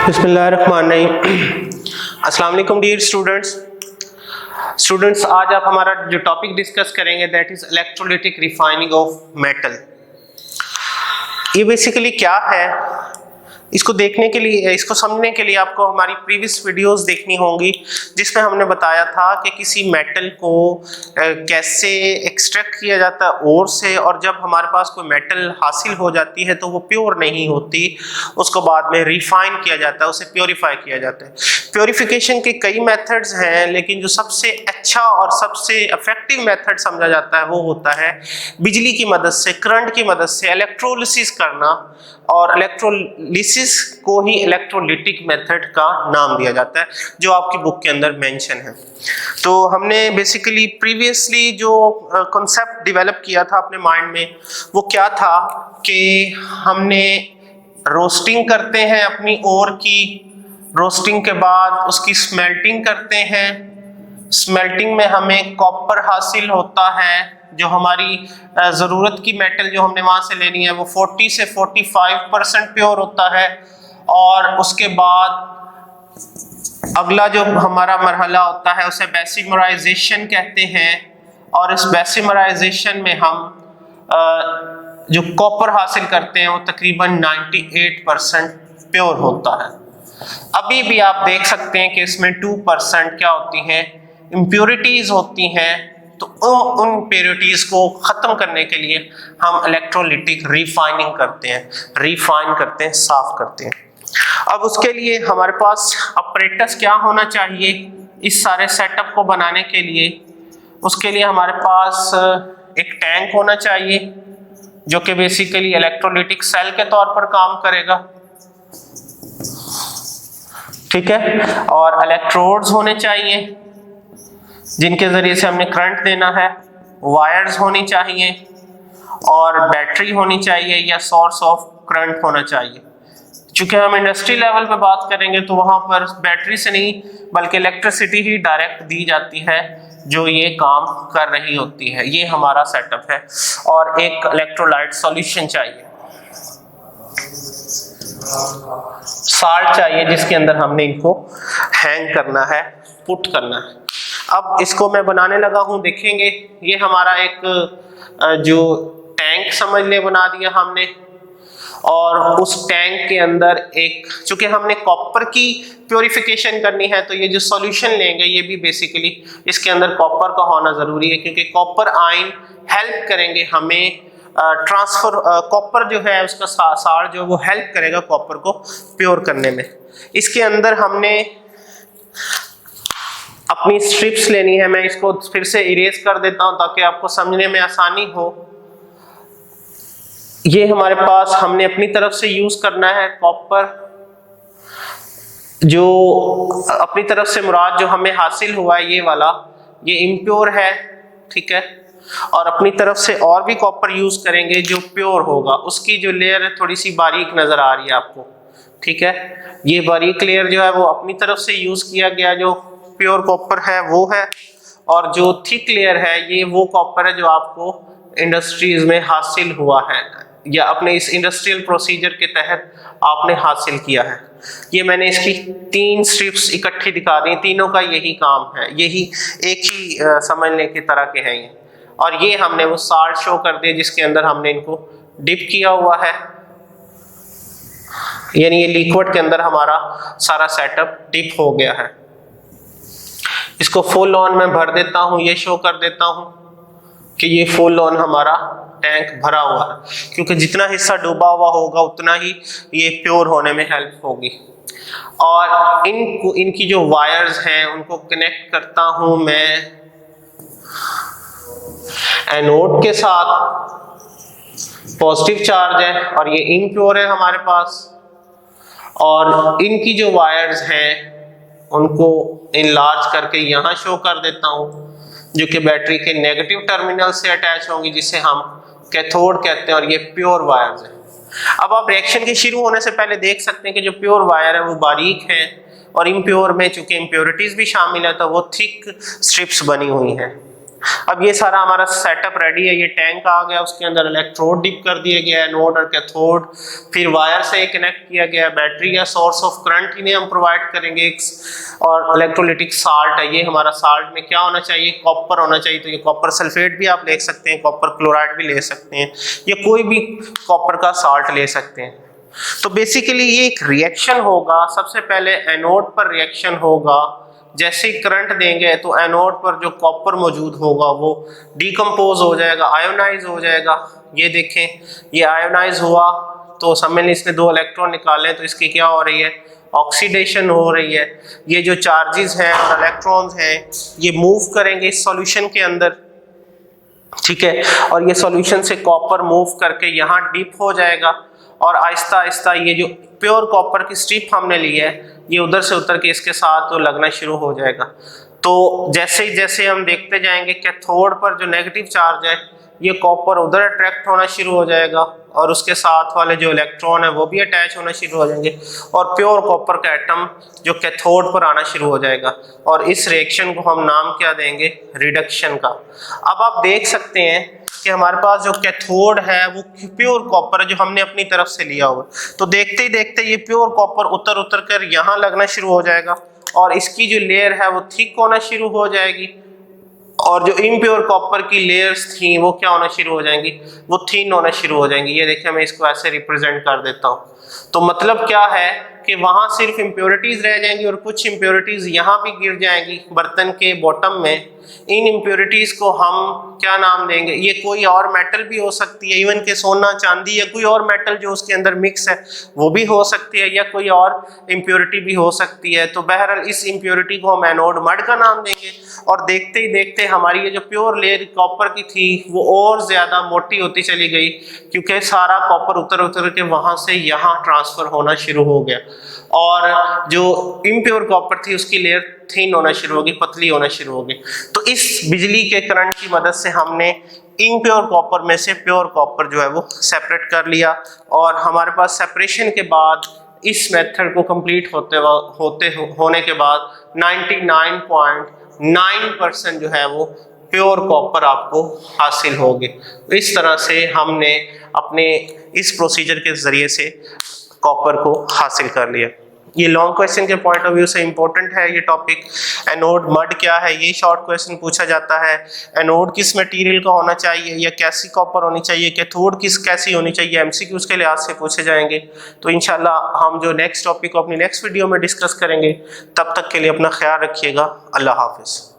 बिस्मिल्लाहिर्रहमानिर्रहीम। अस्सलाम वालेकुम डियर स्टूडेंट्स, आज आप हमारा जो टॉपिक डिस्कस करेंगे that is electrolytic refining of metal. ये बेसिकली क्या है, इसको देखने के लिए, इसको समझने के लिए आपको हमारी प्रीवियस वीडियोस देखनी होंगी जिसमें हमने बताया था कि किसी मेटल को कैसे एक्सट्रैक्ट किया जाता है ओर से, और जब हमारे पास कोई मेटल हासिल हो जाती है तो वो प्योर नहीं होती, उसको बाद में रिफाइन किया जाता है, उसे प्योरीफाई किया जाता है। प्योरीफिकेशन के कई मेथड्स हैं, लेकिन जो सबसे अच्छा और सबसे इफेक्टिव मेथड समझा जाता है वो होता है बिजली की मदद से, करंट की मदद से इलेक्ट्रोलिसिस करना, और इलेक्ट्रोलिसिस को ही इलेक्ट्रोलिटिक मेथड का नाम दिया जाता है जो आपकी बुक के अंदर मेंशन है। तो हमने बेसिकली प्रीवियसली जो कॉन्सेप्ट डेवलप किया था अपने माइंड में वो क्या था कि हमने रोस्टिंग करते हैं अपनी ओर की, रोस्टिंग के बाद उसकी स्मेल्टिंग करते हैं, स्मेल्टिंग में हमें कॉपर हासिल होता है, जो हमारी ज़रूरत की मेटल जो हमने वहाँ से लेनी है वो 40 से 45% प्योर होता है। और उसके बाद अगला जो हमारा मरहला होता है उसे बेसिमराइजेशन कहते हैं, और इस बेसिमराइजेशन में हम जो कॉपर हासिल करते हैं वो तकरीबन 98% प्योर होता है। अभी भी आप देख सकते हैं कि इसमें 2% क्या होती हैं, इम्प्योरिटीज होती हैं। तो उन इम्प्योरिटीज को खत्म करने के लिए हम इलेक्ट्रोलिटिक रिफाइनिंग करते हैं, रिफाइन करते हैं, साफ करते हैं। अब उसके लिए हमारे पास अपरेटस क्या होना चाहिए इस सारे सेटअप को बनाने के लिए? उसके लिए हमारे पास एक टैंक होना चाहिए जो कि बेसिकली इलेक्ट्रोलिटिक सेल के तौर पर काम करेगा, ठीक है। और इलेक्ट्रोड्स होने चाहिए जिनके जरिए से हमने करंट देना है, वायर्स होनी चाहिए, और बैटरी होनी चाहिए या सोर्स ऑफ करंट होना चाहिए। चूंकि हम इंडस्ट्री लेवल पे बात करेंगे तो वहां पर बैटरी से नहीं बल्कि इलेक्ट्रिसिटी ही डायरेक्ट दी जाती है जो ये काम कर रही होती है। ये हमारा सेटअप है। और एक इलेक्ट्रोलाइट सॉल्यूशन चाहिए, साल्ट चाहिए जिसके अंदर हमने इनको हैंग करना है, पुट करना है। अब इसको मैं बनाने लगा हूं, देखेंगे। ये हमारा एक जो टैंक समझ ले बना दिया हमने, और उस टैंक के अंदर एक, चूंकि हमने कॉपर की प्योरिफिकेशन करनी है तो ये जो सॉल्यूशन लेंगे ये भी बेसिकली इसके अंदर कॉपर का होना जरूरी है, क्योंकि कॉपर आयन हेल्प करेंगे हमें ट्रांसफर, कॉपर जो है उसका सार जो वो हेल्प करेगा कॉपर को प्योर करने में। इसके अंदर हमने अपनी स्ट्रिप्स लेनी है। मैं इसको फिर से इरेज कर देता हूं ताकि आपको समझने में आसानी हो। ये हमारे पास हमने अपनी तरफ से यूज करना है कॉपर, जो अपनी तरफ से मुराद जो हमें हासिल हुआ है ये वाला, ये इम्प्योर है, ठीक है। और अपनी तरफ से और भी कॉपर यूज करेंगे जो प्योर होगा। उसकी जो लेयर थोड़ी सी बारीक नजर आ रही है आपको, ठीक है। ये बारीक लेयर जो है वो अपनी तरफ से यूज किया गया जो प्योर कॉपर है वो है, और जो थिक लेयर है ये वो कॉपर है जो आपको इंडस्ट्रीज में हासिल हुआ है या अपने इस इंडस्ट्रियल प्रोसीजर के तहत आपने हासिल किया है। ये मैंने इसकी 3 स्ट्रिप्स इकट्ठी दिखा दी, तीनों का यही काम है, यही एक ही समझने की तरह के हैं ये। और ये हमने वो साल्ट शो कर दिया जिसके अंदर हमने इनको डिप किया हुआ है, यानी ये लिक्विड के अंदर हमारा सारा सेटअप डिप हो गया है। इसको फुल ऑन में भर देता हूं, ये शो कर देता हूं कि ये फुल ऑन हमारा टैंक भरा हुआ है, क्योंकि जितना हिस्सा डूबा हुआ होगा उतना ही ये प्योर होने में हेल्प होगी। और इनकी जो वायर्स हैं उनको कनेक्ट करता हूं मैं एनोड के साथ, पॉजिटिव चार्ज है और ये इम्प्योर है हमारे पास। और इनकी जो वायर्स हैं उनको इनलार्ज करके यहाँ शो कर देता हूँ, जो कि बैटरी के नेगेटिव टर्मिनल से अटैच होंगी, जिसे हम कैथोड कहते हैं, और ये प्योर वायर्स हैं। अब आप रिएक्शन के शुरू होने से पहले देख सकते हैं कि जो प्योर वायर है वो बारीक है, और इम्प्योर में चूंकि इम्प्योरिटीज भी शामिल है तो वो थिक स्ट्रिप्स बनी हुई हैं। अब ये सारा हमारा सेटअप रेडी है, ये टैंक आ गया, उसके अंदर इलेक्ट्रोड डिप कर दिया गया है, एनोड और कैथोड, फिर वायर से कनेक्ट किया गया, बैटरी या सोर्स ऑफ करंट इन्हें हम प्रोवाइड करेंगे, और इलेक्ट्रोलिटिक साल्ट है, ये हमारा साल्ट में क्या होना चाहिए, कॉपर होना चाहिए, तो ये कॉपर सल्फेट भी आप ले सकते हैं, कॉपर क्लोराइड भी ले सकते हैं, या कोई भी कॉपर का साल्ट ले सकते हैं। तो बेसिकली ये एक रिएक्शन होगा, सबसे पहले एनोड पर रिएक्शन होगा, जैसे ही करंट देंगे तो एनोड पर जो कॉपर मौजूद होगा वो डिकम्पोज हो जाएगा, आयोनाइज हो जाएगा। ये देखें, ये आयोनाइज हुआ तो समझ लें इसने 2 इलेक्ट्रॉन निकाले, तो इसकी क्या हो रही है, ऑक्सीडेशन हो रही है। ये जो चार्जेस हैं और इलेक्ट्रॉन्स हैं ये मूव करेंगे इस सॉल्यूशन के अंदर, ठीक है, और ये सॉल्यूशन से कॉपर मूव करके यहाँ डिप हो जाएगा, और आहिस्ता आहिस्ता ये जो प्योर कॉपर की स्ट्रिप हमने ली है ये उधर से उतर के इसके साथ तो लगना शुरू हो जाएगा। तो जैसे हम देखते जाएंगे कैथोड पर जो नेगेटिव चार्ज है ये कॉपर उधर अट्रैक्ट होना शुरू हो जाएगा, और उसके साथ वाले जो इलेक्ट्रॉन है वो भी अटैच होना शुरू हो जाएंगे, और प्योर कॉपर का एटम जो कैथोड पर आना शुरू हो जाएगा, और इस रिएक्शन को हम नाम क्या देंगे, रिडक्शन का। अब आप देख सकते हैं कि हमारे पास जो कैथोड है वो प्योर कॉपर है जो हमने अपनी तरफ से लिया हुआ, तो देखते ही देखते ये प्योर कॉपर उतर उतर कर यहाँ लगना शुरू हो जाएगा, और इसकी जो लेयर है वो थिक होना शुरू हो जाएगी, और जो इम्प्योर कॉपर की लेयर्स थी वो क्या होना शुरू हो जाएंगी, वो थिन होना शुरू हो जाएंगी। ये देखिए मैं इसको ऐसे रिप्रेजेंट कर देता हूँ। तो मतलब क्या है कि वहाँ सिर्फ इम्प्योरिटीज रह जाएंगी, और कुछ इम्प्योरिटीज यहाँ भी गिर जाएंगी बर्तन के बॉटम में। इन इम्प्योरिटीज को हम क्या नाम देंगे, ये कोई और मेटल भी हो सकती है, इवन के सोना चांदी या कोई और मेटल जो उसके अंदर मिक्स है वो भी हो सकती है, या कोई और इम्प्योरिटी भी हो सकती है। तो बहरहाल इस इम्प्योरिटी को हम एनोड मड का नाम देंगे, और देखते ही देखते हमारी ये जो प्योर लेयर कॉपर की थी वो और ज़्यादा मोटी होती चली गई, क्योंकि सारा कॉपर उतर उतर के वहाँ से यहाँ ट्रांसफ़र होना शुरू हो गया, और जो इम्प्योर कॉपर थी उसकी लेयर थिन होना शुरू होगी, पतली होना शुरू होगी। तो इस बिजली के करंट की मदद से हमने इम्प्योर कॉपर में से प्योर कॉपर जो है वो सेपरेट कर लिया, और हमारे पास सेपरेशन के बाद इस मेथड को कंप्लीट होने के बाद 99.9% जो है वो प्योर कॉपर आपको हासिल होगी। इस तरह से हमने अपने इस प्रोसीजर के ज़रिए से कॉपर को हासिल कर लिया। ये लॉन्ग क्वेश्चन के पॉइंट ऑफ व्यू से इंपॉर्टेंट है ये टॉपिक। एनोड मड क्या है ये शॉर्ट क्वेश्चन पूछा जाता है। एनोड किस मटेरियल का होना चाहिए, या कैसी कॉपर होनी चाहिए, कैथोड कैसी होनी चाहिए, एमसीक्यूज के लिहाज से पूछे जाएंगे। तो इंशाल्लाह हम जो नेक्स्ट टॉपिक को अपनी नेक्स्ट वीडियो में डिस्कस करेंगे, तब तक के लिए अपना ख्याल रखिएगा। अल्लाह हाफिज़।